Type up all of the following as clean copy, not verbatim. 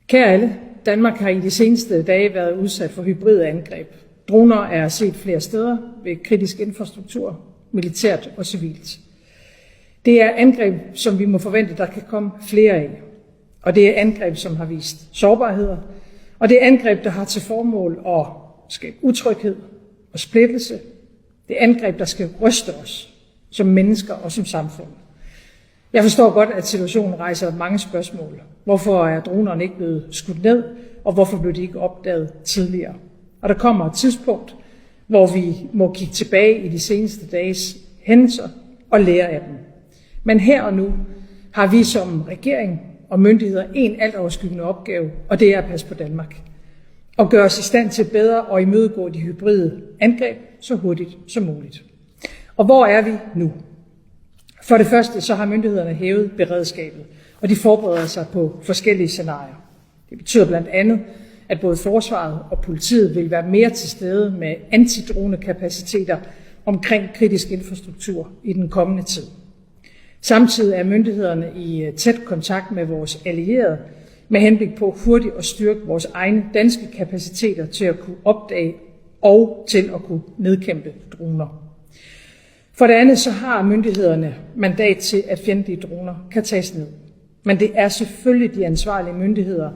Kære alle, Danmark har i de seneste dage været udsat for hybride angreb. Droner er set flere steder ved kritisk infrastruktur, militært og civilt. Det er angreb, som vi må forvente, der kan komme flere af. Og det er angreb, som har vist sårbarheder. Og det er angreb, der har til formål at skabe utryghed og splittelse. Det er angreb, der skal ryste os som mennesker og som samfund. Jeg forstår godt, at situationen rejser mange spørgsmål. Hvorfor er dronerne ikke blevet skudt ned, og hvorfor blev de ikke opdaget tidligere? Og der kommer et tidspunkt, hvor vi må kigge tilbage i de seneste dages hændelser og lære af dem. Men her og nu har vi som regering og myndigheder en altoverskyggende opgave, og det er at passe på Danmark. Og gøre os i stand til bedre at imødegå de hybride angreb så hurtigt som muligt. Og hvor er vi nu? For det første så har myndighederne hævet beredskabet, og de forbereder sig på forskellige scenarier. Det betyder blandt andet, at både forsvaret og politiet vil være mere til stede med antidronekapaciteter omkring kritisk infrastruktur i den kommende tid. Samtidig er myndighederne i tæt kontakt med vores allierede med henblik på hurtigt at styrke vores egne danske kapaciteter til at kunne opdage og til at kunne nedkæmpe droner. For det andet så har myndighederne mandat til, at fjendtlige droner kan tages ned. Men det er selvfølgelig de ansvarlige myndigheder,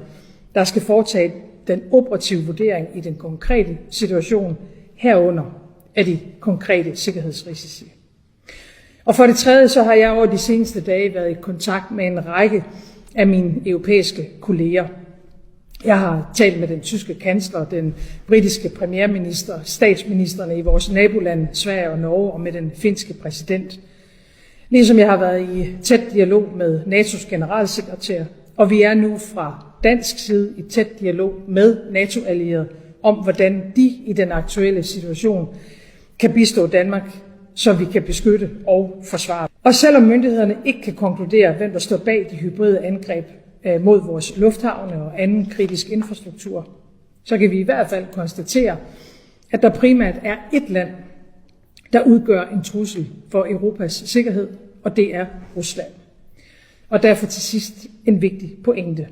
der skal foretage den operative vurdering i den konkrete situation herunder af de konkrete sikkerhedsrisici. Og for det tredje så har jeg over de seneste dage været i kontakt med en række af mine europæiske kolleger. Jeg har talt med den tyske kansler, den britiske premierminister, statsministerne i vores nabolande, Sverige og Norge, og med den finske præsident. Ligesom jeg har været i tæt dialog med NATO's generalsekretær, og vi er nu fra dansk side i tæt dialog med NATO-allierede om, hvordan de i den aktuelle situation kan bistå Danmark, så vi kan beskytte og forsvare. Og selvom myndighederne ikke kan konkludere, hvem der står bag de hybride angreb mod vores lufthavne og anden kritisk infrastruktur, så kan vi i hvert fald konstatere, at der primært er ét land, der udgør en trussel for Europas sikkerhed, og det er Rusland. Og derfor til sidst en vigtig pointe.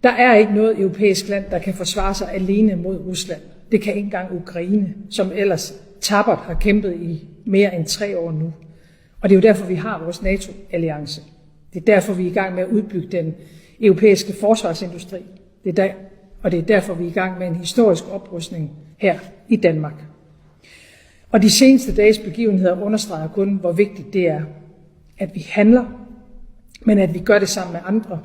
Der er ikke noget europæisk land, der kan forsvare sig alene mod Rusland. Det kan ikke engang Ukraine, som ellers tappert har kæmpet i mere end 3 år nu. Og det er jo derfor, vi har vores NATO-alliance. Det er derfor, vi er i gang med at udbygge den europæiske forsvarsindustri. Det er derfor, vi er i gang med en historisk oprustning her i Danmark. Og de seneste dages begivenheder understreger kun, hvor vigtigt det er, at vi handler, men at vi gør det sammen med andre,